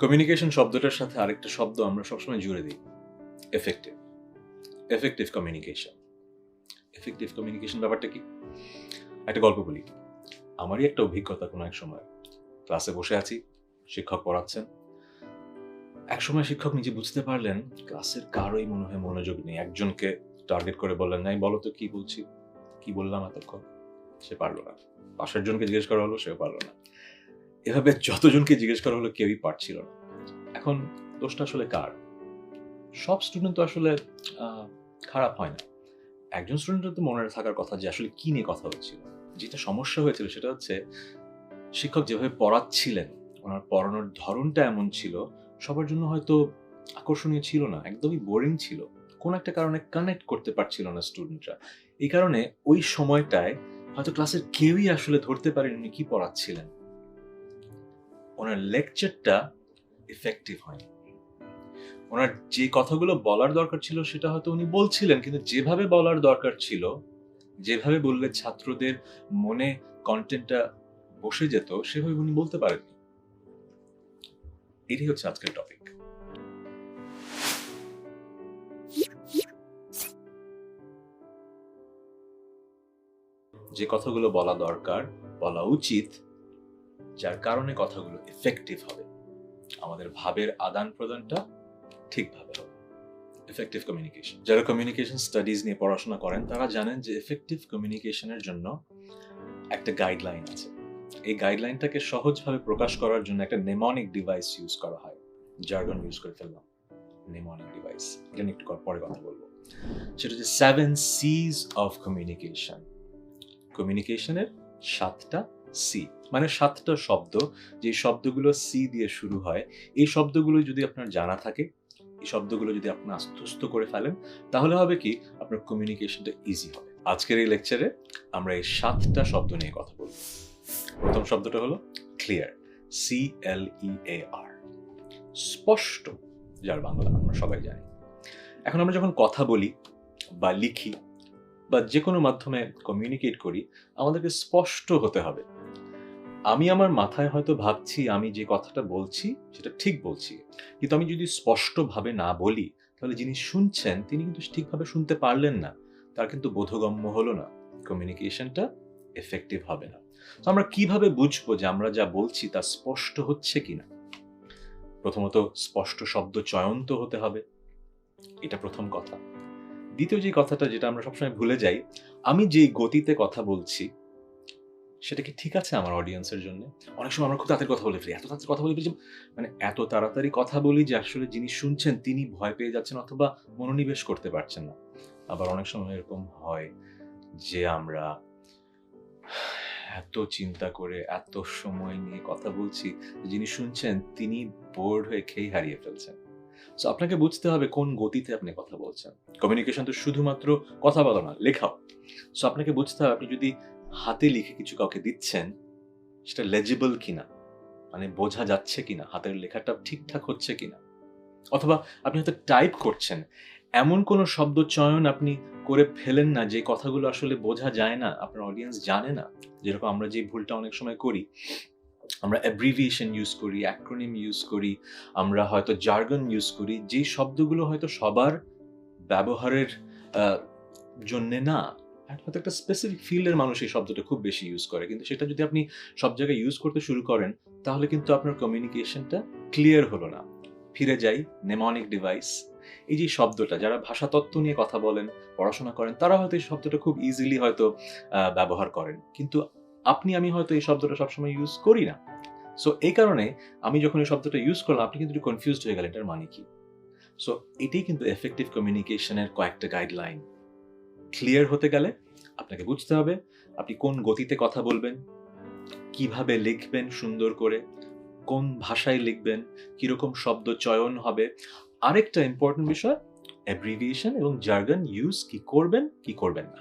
Communication শব্দটার সাথে আরেকটা শব্দ আমরা সবসময় জুড়ে দিই, effective. Effective communication. Effective communication ব্যাপারটা কি? একটা গল্প বলি। আমারই একটা অভিজ্ঞতা কোনো এক সময়। ক্লাসে বসে আছি, শিক্ষক পড়াচ্ছেন। একসময় শিক্ষক নিজে বুঝতে পারলেন ক্লাসের কারোই মনে হয় মনোযোগ নেই। একজনকে টার্গেট করে বললেন, "নাই বলো তো কি বলছি? কি বললাম এতক্ষণ?" সে পারল না। পাশের জনকে জিজ্ঞেস করা হলো, সেও পারল না। এভাবে যতজনকে জিজ্ঞেস করা হলো কেউই পারছিল না। এখন দোষটা আসলে কার? সব স্টুডেন্ট তো আসলে আ খারাপ হয় না। একজন স্টুডেন্টের তো মনে থাকার কথা যে আসলে কি নিয়ে কথা হচ্ছিল। যেটা সমস্যা হয়েছিল সেটা হচ্ছে শিক্ষক যেভাবে পড়াচ্ছিলেন, উনার পড়ানোর ধরনটা এমন ছিল, সবার জন্য হয়তো আকর্ষণীয় ছিল না। একদমই বোরিং ছিল। কোন একটা কারণে কানেক্ট করতে পারছিল না স্টুডেন্টরা। এই কারণে ওই সময়টায় হয়তো ক্লাসের কেউই আসলে ধরতে পারেনি উনি কি পড়াচ্ছিলেন। উনার লেকচারটা ইফেক্টিভ হয়নি। উনার যে কথাগুলো বলার দরকার ছিল সেটা হয়তো উনি বলছিলেন, কিন্তু যেভাবে বলার দরকার ছিল, যেভাবে বললে ছাত্রদের মনে কনটেন্টটা বসে যেত, সেভাবে উনি বলতে পারেননি। এটাই হচ্ছে আজকের টপিক। যে কথাগুলো বলা দরকার, বলা উচিত, যার কারণে কথাগুলো ইফেক্টিভ হবে। আমাদের ভাবের আদান-প্রদানটা ঠিকভাবে হবে। Effective communication. যারা কমিউনিকেশন স্টাডিজ নিয়ে পড়াশোনা করেন, তারা জানেন যে এফেক্টিভ কমিউনিকেশনের জন্য একটা গাইডলাইন আছে। এই গাইডলাইনটাকে সহজভাবে প্রকাশ করার জন্য একটা নেমনিক ডিভাইস ইউজ করা হয়। জার্গন ইউজ করে ফেললাম। Mnemonic device. এটা নিয়ে একটু পরে কথা বলবো। সেটা হচ্ছে 7 C's অফ কমিউনিকেশন। কমিউনিকেশনের 7টা সি, মানে 7টা শব্দ, যে শব্দগুলো সি দিয়ে শুরু হয়। এই শব্দগুলো যদি আপনার জানা থাকে, এই শব্দগুলো যদি আপনি আত্মস্থ করে ফেলেন, তাহলে হবে কি আপনার কমিউনিকেশনটা ইজি হবে। আজকের এই লেকচারে আমরা এই 7টা শব্দ নিয়ে কথা বলব। প্রথম শব্দটা হলো ক্লিয়ার, CLEAR, স্পষ্ট, যার বাংলা আমরা সবাই জানি। এখন আমরা যখন কথা বলি বা লিখি বা যে কোনো মাধ্যমে কমিউনিকেট করি, আমাদেরকে স্পষ্ট হতে হবে। আমি আমার মাথায় হয়তো ভাবছি আমি যে কথাটা বলছি সেটা ঠিক বলছি, কিন্তু আমি যদি স্পষ্টভাবে না বলি, তাহলে যিনি শুনছেন তিনি কিন্তু ঠিকভাবে শুনতে পারলেন না। তার কিন্তু বোধগম্য হলো না। কমিউনিকেশনটা এফেক্টিভ হবে না। তো আমরা কিভাবে বুঝবো যে আমরা যা বলছি তা স্পষ্ট হচ্ছে কিনা? প্রথমত স্পষ্ট শব্দ চয়ন তো হতে হবে। এটা প্রথম কথা। দ্বিতীয় যে কথাটা যেটা আমরা সবসময় ভুলে যাই, আমি যেই গতিতে কথা বলছি সেটা কি ঠিক আছে আমার অডিয়েন্সের জন্য? অনেক সময় আমরা খুব তাড়াতাড়ি কথা বলে ফেলি। এত তাড়াতাড়ি কথা বলে ফেলি যে মানে এত তাড়াতাড়ি কথা বলি যে আসলে যিনি শুনছেন তিনি ভয় পেয়ে যাচ্ছেন অথবা মনোনিবেশ করতে পারছেন না। আবার অনেক সময় এরকম হয় যে আমরা এত চিন্তা করে এত সময় নিয়ে কথা বলছি, যিনি শুনছেন তিনি বোর্ড হয়ে খেই হারিয়ে ফেলছেন। সো আপনাকে বুঝতে হবে কোন গতিতে আপনি কথা বলছেন। কমিউনিকেশন তো শুধুমাত্র কথা বলা না, লেখাও। সো আপনাকে বুঝতে হবে আপনি যদি হাতে লিখে কিছু কাউকে দিচ্ছেন, সেটা legible কিনা, মানে বোঝা যাচ্ছে কিনা, হাতের লেখাটা ঠিকঠাক হচ্ছে কিনা। অথবা আপনি হয়তো টাইপ করছেন, এমন কোনো শব্দ চয়ন আপনি করে ফেলেন না যে কথাগুলো আসলে বোঝা যায় না, আপনার অডিয়েন্স জানে না। যেরকম আমরা যে ভুলটা অনেক সময় করি, আমরা অ্যাব্রিভিয়েশন ইউজ করি, অ্যাক্রোনিম ইউজ করি, আমরা হয়তো জার্গন ইউজ করি, যেই শব্দগুলো হয়তো সবার ব্যবহারের আ জন্যে না। হয়তো একটা স্পেসিফিক ফিল্ডের মানুষ এই শব্দটা খুব বেশি ইউজ করে। কিন্তু সেটা যদি আপনি সব জায়গায় ইউজ করতে শুরু করেন, তাহলে কিন্তু আপনার কমিউনিকেশনটা ক্লিয়ার হলো না। ফিরে যাই নেমনিক ডিভাইস। এই যে শব্দটা যারা ভাষাতত্ত্ব নিয়ে কথা বলেন, পড়াশোনা করেন, তারা হয়তো এই শব্দটা খুব ইজিলি হয়তো ব্যবহার করেন। কিন্তু আপনি আমি হয়তো এই শব্দটা সবসময় ইউজ করি না। সো এই কারণে আমি যখন এই শব্দটা ইউজ করলাম, আপনি কিন্তু একটু কনফিউজড হয়ে গেলেন এটার মানে কি? সো এটাই কিন্তু এফেক্টিভ কমিউনিকেশনের কয়েকটা গাইডলাইন। ক্লিয়ার হতে গেলে আপনাকে বুঝতে হবে আপনি কোন গতিতে কথা বলবেন, কিভাবে লিখবেন সুন্দর করে, কোন ভাষায় লিখবেন, কিরকম শব্দ চয়ন হবে। আরেকটা ইম্পর্টেন্ট বিষয়, অ্যাব্রিভিয়েশন এবং জার্গন ইউজ কি করবেন, কি করবেন না।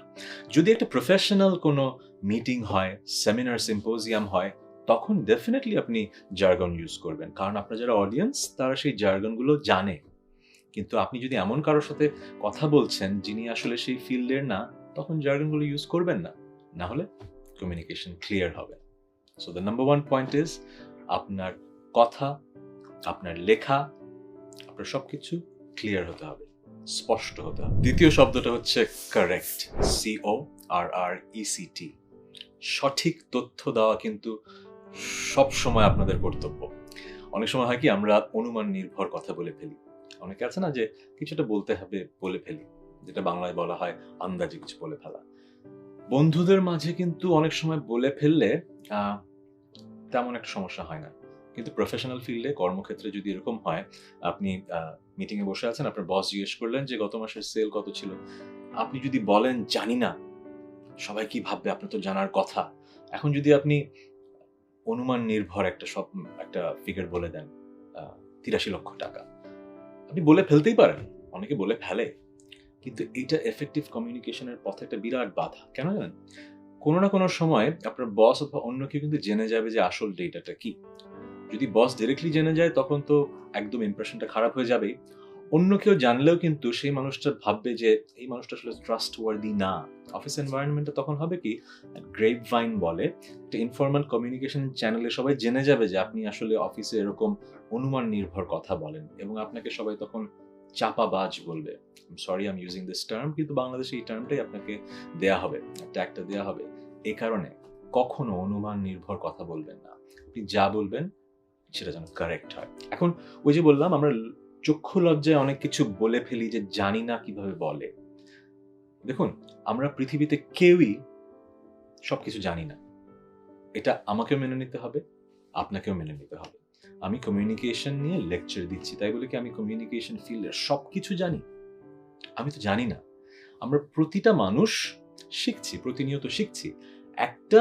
যদি একটা প্রফেশনাল কোনো মিটিং হয়, সেমিনার সিম্পোজিয়াম হয়, তখন ডেফিনিটলি আপনি জার্গন ইউজ করবেন। কারণ আপনার যারা অডিয়েন্স তারা সেই জার্গনগুলো জানে। কিন্তু আপনি যদি এমন কারো সাথে কথা বলছেন যিনি আসলে সেই ফিল্ডের না, তখন জার্গনগুলো ইউজ করবেন না। না হলে কমিউনিকেশন ক্লিয়ার হবে। So the number 1 point is আপনার কথা আপনার লেখা, আপনার সবকিছু ক্লিয়ার হতে হবে, স্পষ্ট হতে হবে। দ্বিতীয় শব্দটা হচ্ছে কারেক্ট, CORRECT। সঠিক তথ্য দেওয়া কিন্তু সব সময় আপনাদের কর্তব্য। অনেক সময় হয় কি, আমরা অনুমান নির্ভর কথা বলে ফেলি। অনেকে আছে না যে কিছুটা বলতে হবে বলে ফেলি, যেটা বাংলায় বলা হয় আন্দাজে কিছু বলে ফেলা। বন্ধুদের মাঝে কিন্তু অনেক সময় বলে ফেললে তেমন একটা সমস্যা হয় না, কিন্তু প্রফেশনাল ফিল্ডে, কর্মক্ষেত্রে যদি এরকম হয়, আপনি মিটিং এ বসে আছেন, আপনার বস জিজ্ঞেস করলেন যে গত মাসের সেল কত ছিল, আপনি যদি বলেন জানি না, সবাই কি ভাববে, আপনার তো জানার কথা। এখন যদি আপনি অনুমান নির্ভর একটা ফিগার বলে দেন, 83 লক্ষ টাকা, আপনি বলে ফেলতেই পারেন, অনেকে বলে ফেলে, কিন্তু এটা এফেক্টিভ কমিউনিকেশনের পথে একটা বিরাট বাধা। কেন জানেন? কোনো না কোনো সময় আপনার বস অথবা অন্য কেউ কিন্তু জেনে যাবে যে আসল ডেটাটা কি। যদি বস ডিরেক্টলি জেনে যায়, তখন তো একদম ইমপ্রেশনটা খারাপ হয়ে যাবেই। অন্য কেউ জানলেও কিন্তু সেই মানুষটা ভাববে যে এই মানুষটা আসলে ট্রাস্টওয়ার্দি না। অফিস এনভায়রনমেন্টে তখন হবে কি, গ্রেপ ভাইন বলে, একটা ইনফর্মাল কমিউনিকেশন চ্যানেলে সবাই জেনে যাবে যে আপনি আসলে অফিসে এরকম অনুমান নির্ভর কথা বলেন, এবং আপনাকে সবাই তখন চাপাবাজ বলবে। Sorry, I am using this term, কিন্তু বাংলাদেশে এই টার্মটাই আপনাকে দেয়া হবে, ট্যাগটা দেয়া হবে। এই কারণে কখনো অনুমান নির্ভর কথা বলবেন না। আপনি যা বলবেন সেটা যেন কারেক্ট হয়। এখন ওই যে বললাম, আমরা চক্ষু লজ্জায় অনেক কিছু বলে ফেলি যে জানি না কিভাবে বলে। দেখুন, আমরা পৃথিবীতে কেউই সবকিছু জানি না, এটা আমাকেও মেনে নিতে হবে, আপনাকেও মেনে নিতে হবে। আমি কমিউনিকেশন নিয়ে লেকচার দিচ্ছি, তাই বলে কি আমি কমিউনিকেশন ফিল্ডের সবকিছু জানি? আমি তো জানি না। আমরা প্রতিটা মানুষ শিখছি, প্রতিনিয়ত শিখছি। একটা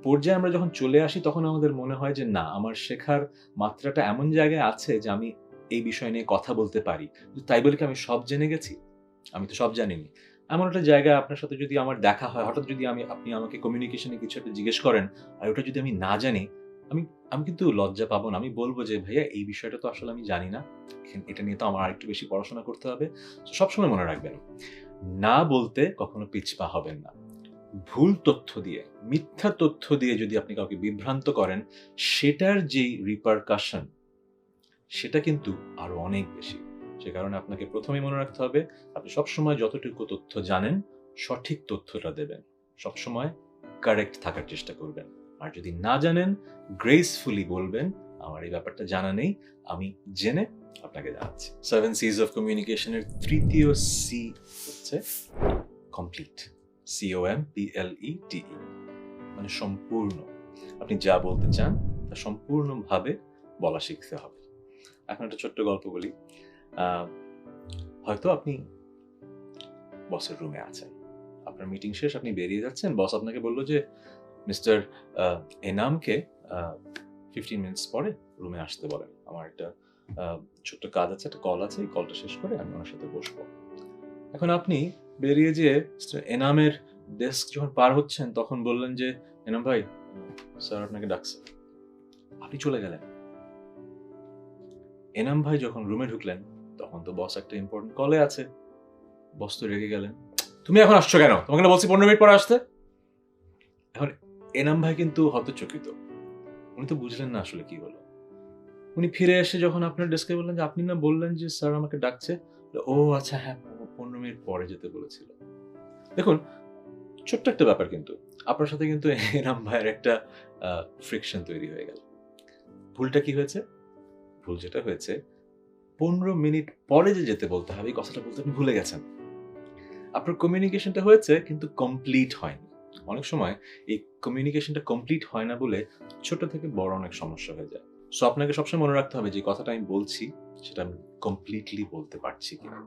পর্যায়ে আমরা যখন চলে আসি, তখন আমাদের মনে হয় যে না, আমার শেখার মাত্রাটা এমন জায়গায় আছে যে আমি এই বিষয় নিয়ে কথা বলতে পারি। তাই বলে কি আমি সব জেনে গেছি? আমি তো সব জানিনি। এমন একটা জায়গায় আপনার সাথে যদি আমার দেখা হয়, হঠাৎ যদি আপনি আমাকে কমিউনিকেশনে কিছু একটা জিজ্ঞেস করেন, আর ওটা যদি আমি না জানি, আমি আমি কিন্তু লজ্জা পাবো না। আমি বলব যে ভাইয়া, এই বিষয়টা তো আসলে আমি জানি না। এটা নিয়ে তো আমার আরেকটু বেশি পড়াশোনা করতে হবে। সবসময় মনে রাখবেন, না বলতে কখনো পিছপা হবেন না। ভুল তথ্য দিয়ে, মিথ্যা তথ্য দিয়ে যদি আপনি কাউকে বিভ্রান্ত করেন, সেটার যেই রিপারকাশন, সেটা কিন্তু আরো অনেক বেশি। সে কারণে আপনাকে প্রথমেই মনে রাখতে হবে, আপনি সবসময় যতটুকু তথ্য জানেন, সঠিক তথ্যটা দেবেন। সবসময় কারেক্ট থাকার চেষ্টা করবেন। আর যদি না জানেন, গ্রেসফুলি বলবেন, আমার এই ব্যাপারটা জানা নেই, আমি জেনে আপনাকে জানাচ্ছি। 7 C's অফ কমিউনিকেশনের তৃতীয় সি হচ্ছে কমপ্লিট। COMPLETE, মানে সম্পূর্ণ। আপনি যা বলতে চান তা সম্পূর্ণভাবে বলা শিখতে হবে। এখন একটা ছোট্ট গল্প বলি। হয়তো আপনি বসের রুমে আছেন, আপনার মিটিং শেষ, আপনি বেরিয়ে যাচ্ছেন, বস আপনাকে বলল যে মিস্টার এনামকে 15 মিনিটস পরে রুমে আসতে বলেন, আমার একটা ছোট্ট কাজ আছে, একটা কল আছে, এই কলটা শেষ করে আমি ওনার সাথে বসবো। এখন আপনি বেরিয়ে যেয়ে এনামের ডেস্ক যখন পার হচ্ছেন, তখন বললেন যে এনাম ভাই, স্যার আপনাকে ডাকছে। আপনি চলে গেলেন। এনাম ভাই যখন রুমে ঢুকলেন, তখন তো বস একটা ইম্পর্টেন্ট কলে আছে। বস তো রেগে গেলেন, তুমি এখন আসছো কেন? তোমাকে না বলছি 15 মিনিট পরে আসতে। এখন এনাম ভাই কিন্তু হতচকিত, উনি তো বুঝলেন না আসলে কি হলো। উনি ফিরে এসে যখন আপনার ডেস্কে বললেন যে আপনি না বললেন যে স্যার আমাকে ডাকছে, ও আচ্ছা হ্যাঁ, 15 মিনিট পরে যেতে বলেছিল। দেখুন, ছোট্ট একটা ব্যাপার, কিন্তু আপনার সাথে কিন্তু এনাম ভাইয়ের একটা ফ্রিকশন তৈরি হয়ে গেল। ভুলটা কি হয়েছে? ভুল যেটা হয়েছে, 15 মিনিট পরে যে যেতে বলতে হবে, এই কথাটা বলতে আপনি ভুলে গেছেন। আপনার কমিউনিকেশনটা হয়েছে, কিন্তু কমপ্লিট হয়নি। অনেক সময় এই কমিউনিকেশনটা কমপ্লিট হয় না বলে ছোট থেকে বড় অনেক সমস্যা হয়ে যায়। সো আপনাকে সবসময় মনে রাখতে হবে যে কথাটা আমি বলছি, সেটা আমি কমপ্লিটলি বলতে পারছি কিনা,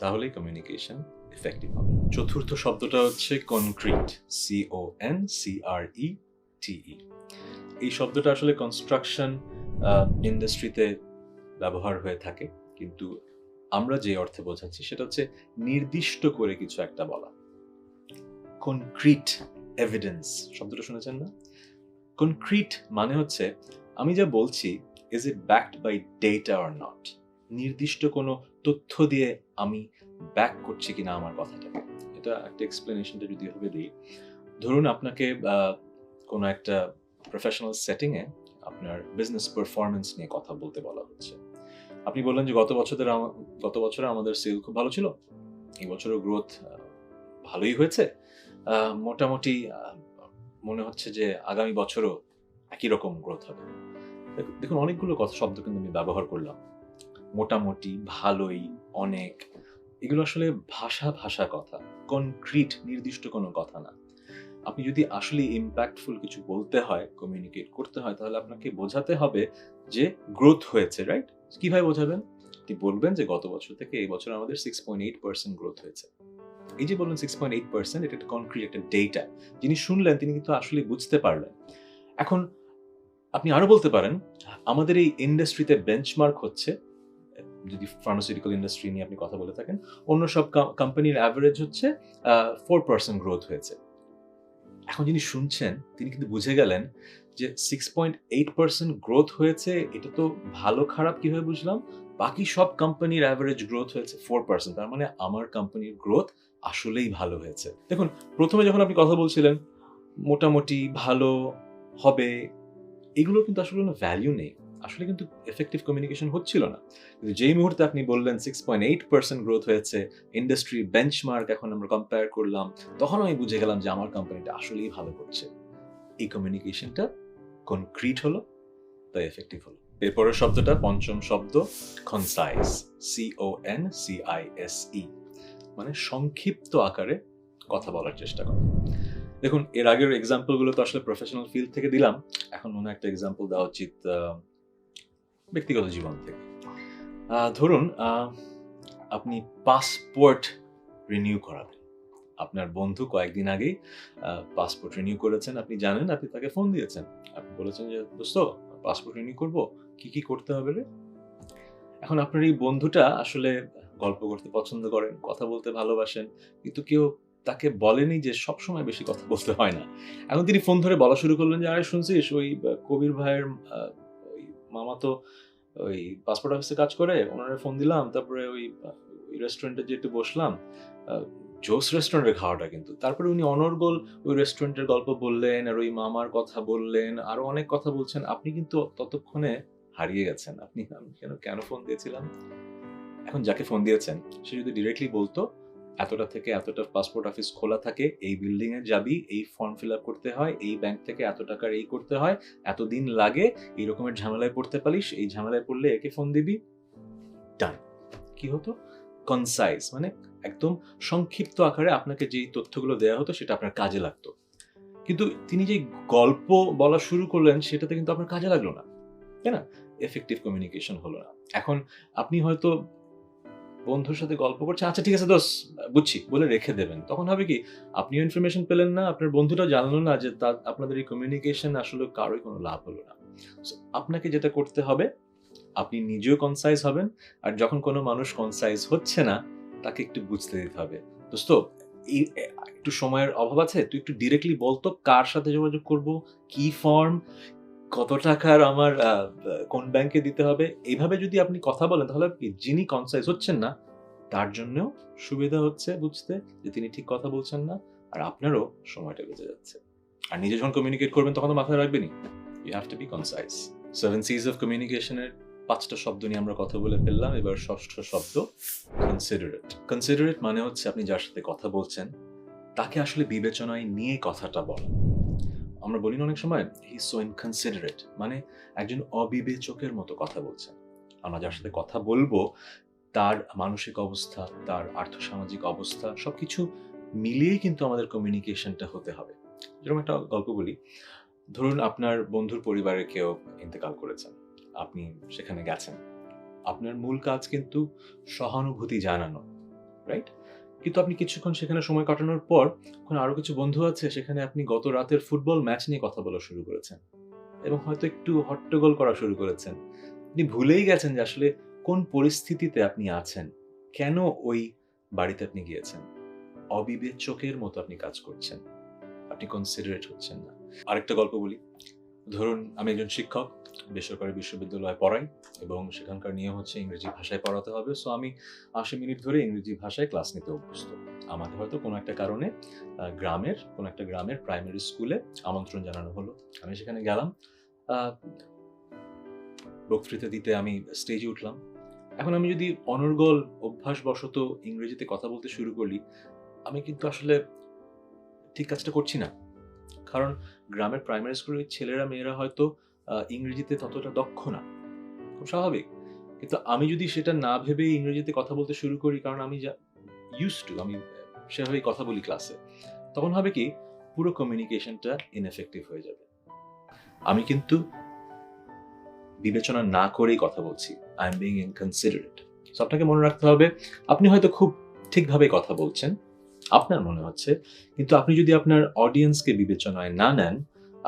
তাহলেই কমিউনিকেশন এফেক্টিভ হবে। চতুর্থ শব্দটা হচ্ছে কনক্রিট, CONCRETE। এই শব্দটা আসলে কনস্ট্রাকশন ইন্ডাস্ট্রিতে ব্যবহার হয়ে থাকে, কিন্তু আমরা যে অর্থে বোঝাচ্ছি সেটা হচ্ছে নির্দিষ্ট করে কিছু একটা বলা। কনক্রিট এভিডেন্স শব্দটা শুনেছেন না? কনক্রিট মানে হচ্ছে আমি যা বলছি, is it backed by data or not? নির্দিষ্ট কোনো তথ্য দিয়ে আমি ব্যাক করছি কিনা আমার কথাটাকে। এটা একটা এক্সপ্লেনেশনটা যদি হবে দিই, ধরুন আপনাকে কোনো একটা প্রফেশনাল সেটিংয়ে আপনার বিজনেস পারফরমেন্স নিয়ে কথা বলতে বলা হচ্ছে। আপনি বললেন যে গত বছরে আমাদের সেল খুব ভালো ছিল, এই বছরও গ্রোথ ভালোই হয়েছে, মোটামুটি মনে হচ্ছে যে আগামী বছরও একই রকম গ্রোথ হবে। দেখুন, অনেকগুলো কথা শব্দ কিন্তু আমি ব্যবহার করলাম, মোটামুটি, ভালোই, অনেক। এগুলো আসলে ভাষা কথা, কনক্রিট নির্দিষ্ট কোনো কথা না। আপনি যদি আসলে ইম্প্যাক্টফুল কিছু বলতে হয়, কমিউনিকেট করতে হয়, তাহলে আপনাকে বোঝাতে হবে যে গ্রোথ হয়েছে, রাইট? কিভাবে বোঝাবেন? আপনি বলবেন যে গত বছর থেকে এই বছর আমাদের 6.8% গ্রোথ হয়েছে। এই যে বললেন 6.8%, এটা একটা কনক্রিট একটা ডেটা। যিনি শুনলেন তিনি কিন্তু আসলে বুঝতে পারলেন। এখন আপনি আরো বলতে পারেন, আমাদের এই ইন্ডাস্ট্রিতে বেঞ্চমার্ক হচ্ছে, যদি ফার্মাসিউটিক্যাল ইন্ডাস্ট্রি নিয়ে আপনি কথা বলে থাকেন, অন্য সব কোম্পানির অ্যাভারেজ হচ্ছে 4% গ্রোথ হয়েছে। এখন যিনি শুনছেন তিনি কিন্তু বুঝে গেলেন যে 6.8% গ্রোথ হয়েছে, এটা তো ভালো খারাপ কিভাবে বুঝলাম? বাকি সব কোম্পানির অ্যাভারেজ গ্রোথ হয়েছে 4%, তার মানে আমার কোম্পানির গ্রোথ আসলেই ভালো হয়েছে। দেখুন, প্রথমে যখন আপনি কথা বলছিলেন মোটামুটি, ভালো, হবে, এগুলো কিন্তু আসলে কোনো ভ্যালু নেই, আসলে কিন্তু এফেক্টিভ কমিউনিকেশন হচ্ছিল না। কিন্তু যেই মুহূর্তে আপনি বললেন 6.8% গ্রোথ হয়েছে, ইন্ডাস্ট্রি বেঞ্চমার্ক এখন আমরা কম্পেয়ার করলাম, তখন আমি বুঝে গেলাম যে আমার কোম্পানিটা আসলেই ভালো করছে। এই কমিউনিকেশনটা কনক্রিট হলো, তাই এফেক্টিভ হলো। এরপরের শব্দটা, পঞ্চম শব্দ, কনসাইজ, CONCISE, মানে সংক্ষিপ্ত আকারে কথা বলার চেষ্টা করা। দেখুন, এর আগের এক্সাম্পলগুলো তো আসলে প্রফেশনাল ফিল্ড থেকে দিলাম, এখন মনে একটা এক্সাম্পল দেওয়া উচিত ব্যক্তিগত জীবন থেকে। ধরুন, আপনি পাসপোর্ট রিনিউ করাবেন। আপনার বন্ধু কয়েকদিন আগেই পাসপোর্ট রিনিউ করেছেন, আপনি জানেন, আপনি তাকে ফোন দিয়েছেন, আপনি বলেছেন যে দোস্ত, পাসপোর্ট রিনিউ করবো, কি কি করতে হবে রে? এখন আপনার এই বন্ধুটা আসলে গল্প করতে পছন্দ করেন, কথা বলতে ভালোবাসেন, কিন্তু কেউ তাকে বলেনি যে সবসময় বেশি কথা বলতে হয় না। এখন তিনি ফোন ধরে বলা শুরু করলেন যে, আরে শুনছিস, ওই কবির ভাইয়ের ওই মামা তো ওই পাসপোর্ট অফিসে কাজ করে, ওনারে ফোন দিলাম, তারপরে ওই রেস্টুরেন্টে যে একটু বসলাম, জোস রেস্টুরেন্টের খাওয়াটা কিন্তু। তারপরে উনি অনর্গল ওই রেস্টুরেন্টের গল্প বললেন, আর ওই মামার কথা বললেন, আরো অনেক কথা বলছেন। আপনি কিন্তু ততক্ষণে হারিয়ে গেছেন। আপনি আমি কেন ফোন দিয়েছিলাম? এখন যাকে ফোন দিয়েছেন সে যদি ডিরেক্টলি বলতো, এতটা থেকে এতটা পাসপোর্ট অফিস খোলা থাকে, এই বিল্ডিং এ যাবি, এই ফর্ম ফিল আপ করতে হয়, এই ব্যাংক থেকে এত টাকার এই করতে হয়, এতদিন লাগে, এই রকমের ঝামেলায় পড়তে পারিস, এই ঝামেলায় পড়লে একে ফোন দিবি, ডান। কি হতো? কনসাইজ, মানে একদম সংক্ষিপ্ত আকারে আপনাকে যেই তথ্যগুলো দেওয়া হতো সেটা আপনার কাজে লাগতো। কিন্তু তিনি যে গল্প বলা শুরু করলেন সেটাতে কিন্তু আপনার কাজে লাগলো না, তাই না? এফেক্টিভ কমিউনিকেশন হলো না। এখন আপনি হয়তো বন্ধুর সাথে গল্প করছেন, আচ্ছা ঠিক আছে দোস্ত, বুঝছি বলে রেখে দেবেন। তখন হবে কি, আপনিও ইনফরমেশন পেলেন না, আপনার বন্ধুটাও জানলো না যে আপনাদের এই কমিউনিকেশন আসলে কারোই কোনো লাভ হলো না। আপনাকে যেটা করতে হবে, আপনি নিজেও কনসাইজ হবেন, আর যখন কোনো মানুষ কনসাইজ হচ্ছে না তাকে একটু বুঝতে দিতে হবে, দোস্ত এই একটু সময়ের অভাব আছে, তুই একটু ডিরেক্টলি বলতো কার সাথে যোগাযোগ করব, কি ফর্ম, কত টাকার আমার কোন ব্যাংকে দিতে হবে। এইভাবে যদি আপনি কথা বলেন তাহলে কি, যিনি কনসাইজ হচ্ছেন না তার জন্যও সুবিধা হচ্ছে বুঝতে যে তিনি ঠিক কথা বলছেন না, আর আপনারও সময়টা বেঁচে যাচ্ছে। আর নিজে যখন কমিউনিকেট করবেন তখন তো মাথায় রাখবেনই, you have to be concise. 7 C's of কমিউনিকেশনের 5টা শব্দ নিয়ে আমরা কথা বলে ফেললাম। এবার 6ষ্ঠ শব্দ, কনসিডারেট। কনসিডারেট মানে হচ্ছে আপনি যার সাথে কথা বলছেন তাকে আসলে বিবেচনায় নিয়ে কথাটা বলা। আমরা বলি না অনেক সময়, হি ইজ সো ইনকনসিডারেট, মানে একজন অবিবেচকের মতো কথা বলছেন। আমরা যার সাথে কথা বলবো তার মানসিক অবস্থা, তার আর্থসামাজিক অবস্থা সবকিছু মিলিয়েই কিন্তু আমাদের কমিউনিকেশনটা হতে হবে। যেরকম একটা গল্প বলি, ধরুন আপনার বন্ধুর পরিবারে কেউ ইন্তেকাল করেছেন, আপনি সেখানে গেছেন, আপনার মূল কাজ কিন্তু সহানুভূতি জানানো, রাইট? কিন্তু আপনি কিছুক্ষণ সেখানে সময় কাটানোর পর ওখানে আরো কিছু বন্ধু আছে, সেখানে আপনি গত রাতের ফুটবল ম্যাচ নিয়ে কথা বলা শুরু করেছেন এবং হয়তো একটু হট্টগোল করা শুরু করেছেন। আপনি ভুলেই গেছেন যে আসলে কোন পরিস্থিতিতে আপনি আছেন, কেন ওই বাড়িতে আপনি গিয়েছেন। অবিবেচকের মতো আপনি কাজ করছেন, আপনি কনসিডারেট হচ্ছেন না। আরেকটা গল্প বলি, ধরুন আমি একজন শিক্ষক, বেসরকারি বিশ্ববিদ্যালয়ে পড়াই এবং সেখানকার নিয়ম হচ্ছে ইংরেজি ভাষায় পড়াতে হবে। সো আমি ৮০ মিনিট ধরে ইংরেজি ভাষায় ক্লাস নিতে অভ্যস্ত। আমাকে হয়তো কোনো একটা কারণে কোনো একটা গ্রামের প্রাইমারি স্কুলে আমন্ত্রণ জানানো হলো, আমি সেখানে গেলাম। বক্তৃতা দিতে আমি স্টেজে উঠলাম। এখন আমি যদি অনর্গল অভ্যাসবশত ইংরেজিতে কথা বলতে শুরু করি, আমি কিন্তু আসলে ঠিক কাজটা করছি না। কারণ গ্রামের প্রাইমারি স্কুলের ছেলেরা মেয়েরা হয়তো ইংরেজিতে ততটা দক্ষ না, খুব স্বাভাবিক। কিন্তু আমি যদি সেটা না ভেবে ইংরেজিতে কথা বলতে শুরু করি, কারণ আমি যা আমি সেভাবেই কথা বলি ক্লাসে, তখন হবে কি পুরো কমিউনিকেশনটা ইনএফেক্টিভ হয়ে যাবে। আমি কিন্তু বিবেচনা না করেই কথা বলছি, I am being inconsiderate. So আপনাকে মনে রাখতে হবে, আপনি হয়তো খুব ঠিকভাবে কথা বলছেন, আপনার মনে হচ্ছে, কিন্তু আপনি যদি আপনার অডিয়েন্সকে বিবেচনায় না নেন,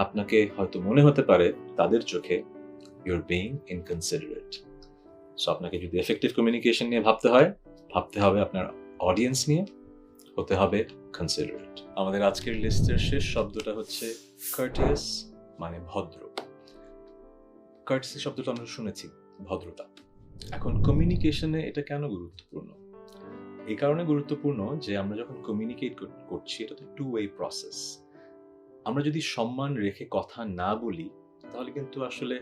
আপনাকে হয়তো মনে হতে পারে তাদের চোখে ইউর বিং ইনকনসিডারেট। সো আপনাকে যদি এফেক্টিভ কমিউনিকেশন নিয়ে ভাবতে হবে আপনার অডিয়েন্স নিয়ে, হতে হবে কনসিডারেট। আমাদের আজকের লিস্টের শেষ শব্দটা হচ্ছে কার্টিয়াস, মানে ভদ্র। কার্টিসি শব্দটা আমরা শুনেছি, ভদ্রতা। এখন কমিউনিকেশনে এটা কেন গুরুত্বপূর্ণ? এই কারণে গুরুত্বপূর্ণ যে আমরা যখন কমিউনিকেট করছি, এটা তো টু ওয়ে প্রসেস। আমরা যদি সম্মান রেখে কথা না বলি, তাহলে কিন্তু আসলে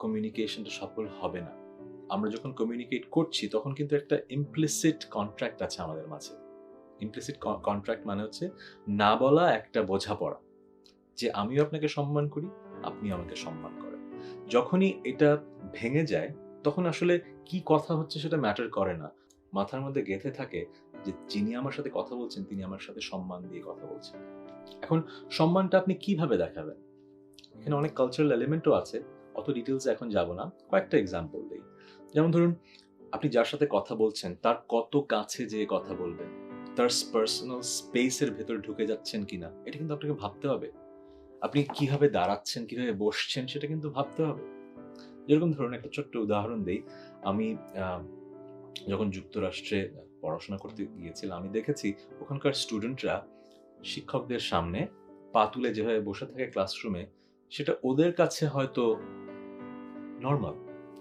কমিউনিকেশনটা সফল হবে না। আমরা যখন কমিউনিকেট করছি, তখন কিন্তু একটা ইমপ্লিসিট কন্ট্রাক্ট আছে আমাদের মাঝে। ইমপ্লিসিট কন্ট্রাক্ট মানে হচ্ছে না বলা একটা বোঝাপড়া, যে আমিও আপনাকে সম্মান করি, আপনিও আমাকে সম্মান করেন। যখনই এটা ভেঙে যায়, তখন আসলে কি কথা হচ্ছে সেটা ম্যাটার করে না। মাথার মধ্যে গেঁথে থাকে যে যিনি আমার সাথে কথা বলছেন, তিনি আমার সাথে সম্মান দিয়ে কথা বলছেন। এখন সম্মানটা আপনি কিভাবে দেখাবেন? এখানে অনেক কালচারাল এলিমেন্টও আছে, অত ডিটেলসে এখন যাব না। কয়েকটা এক্সাম্পল দেই। যেমন ধরুন, আপনি যার সাথে কথা বলছেন তার কত কাছে যেয়ে কথা বলবেন, তার পার্সোনাল স্পেসের ভেতর ঢুকে যাচ্ছেন কিনা, এটা কিন্তু আপনাকে ভাবতে হবে। আপনি কিভাবে দাঁড়াচ্ছেন, কিভাবে বসছেন, সেটা কিন্তু ভাবতে হবে। যেরকম ধরুন, একটা ছোট্ট উদাহরণ দেই। আমি যখন যুক্তরাষ্ট্রে পড়াশোনা করতে গিয়েছিলাম, আমি দেখেছি ওখানকার স্টুডেন্টরা শিক্ষকদের সামনে পা তুলে যেভাবে বসে থাকে ক্লাসরুমে, সেটা ওদের কাছে হয়তো নর্মাল,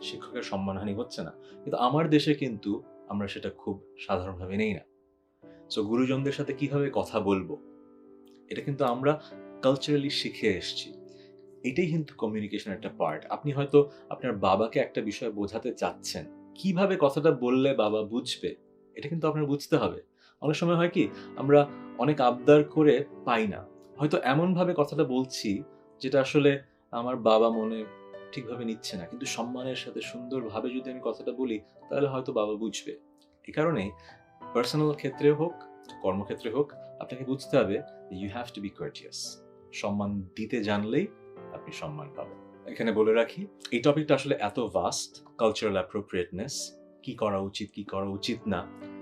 শিক্ষকের সম্মানহানি হচ্ছে না। কিন্তু আমার দেশে কিন্তু আমরা সেটা খুব সাধারণভাবে নেই না। সো গুরুজনদের সাথে কিভাবে কথা বলবো, এটা কিন্তু আমরা কালচারালি শিখে এসেছি। এটাই কিন্তু কমিউনিকেশন একটা পার্ট। আপনি হয়তো আপনার বাবাকে একটা বিষয় বোঝাতে চাচ্ছেন, কিভাবে কথাটা বললে বাবা বুঝবে, এটা কিন্তু আপনার বুঝতে হবে। অনেক সময় হয় কি, আমরা অনেক আবদার করে পাই না, হয়তো এমনভাবে কথাটা বলছি যেটা আসলে আমার বাবা মনে ঠিকভাবে নিচ্ছে না, কিন্তু সম্মানের সাথে সুন্দরভাবে যদি আমি কথাটা বলি, তাহলে হয়তো বাবা বুঝবে। এই কারণেই পার্সোনাল ক্ষেত্রে হোক, কর্মক্ষেত্রে হোক, আপনাকে বুঝতে হবে ইউ হ্যাভ টু বি কার্টিয়াস। সম্মান দিতে জানলেই আপনি সম্মান পাবেন। এখানে বলে রাখি, এই টপিকটা আসলে এত ভাস্ট, কালচারাল অ্যাপ্রোপ্রিয়েটনেস, কি করা উচিত কি করা উচিত না,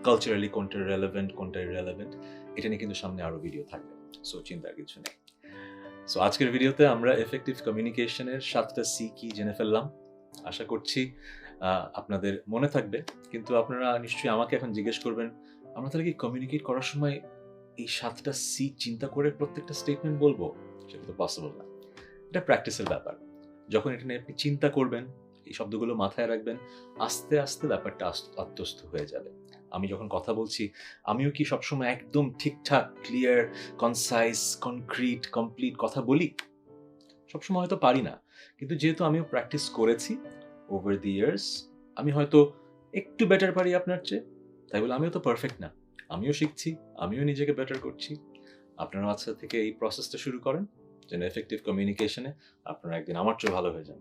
কালচারালি কোনটা রেলেভেন্ট কোনটা ইররেলেভেন্ট, এটা নিয়ে কিন্তু সামনে আরো ভিডিও থাকবে। সো চিন্তার কিছু নেই। সো আজকের ভিডিওতে আমরা এফেক্টিভ কমিউনিকেশনের 7টা সি কি জেনে ফেললাম। আশা করছি আপনাদের মনে থাকবে। কিন্তু আপনারা নিশ্চয়ই আমাকে এখন জিজ্ঞেস করবেন, আমরা তাহলে কি কমিউনিকেট করার সময় এই 7টা সি চিন্তা করে প্রত্যেকটা স্টেটমেন্ট বলবো? সেটা তো পসিবল না। এটা প্র্যাকটিসের ব্যাপার। যখন এটা নিয়ে আপনি চিন্তা করবেন, এই শব্দগুলো মাথায় রাখবেন, আস্তে আস্তে ব্যাপারটা আত্মস্থ হয়ে যাবে। আমি যখন কথা বলছি, আমিও কি সবসময় একদম ঠিকঠাক, ক্লিয়ার, কনসাইজ, কনক্রিট, কমপ্লিট কথা বলি? সবসময় হয়তো পারি না, কিন্তু যেহেতু আমিও প্র্যাকটিস করেছি ওভার দি ইয়ার্স, আমি হয়তো একটু বেটার পারি আপনার চেয়ে। তাই বলে আমিও তো পারফেক্ট না, আমিও শিখছি, আমিও নিজেকে বেটার করছি। আপনারা আজকে থেকে এই প্রসেসটা শুরু করেন, যেন এফেক্টিভ কমিউনিকেশনে আপনারা একদিন আমার চেয়ে ভালো হয়ে যান।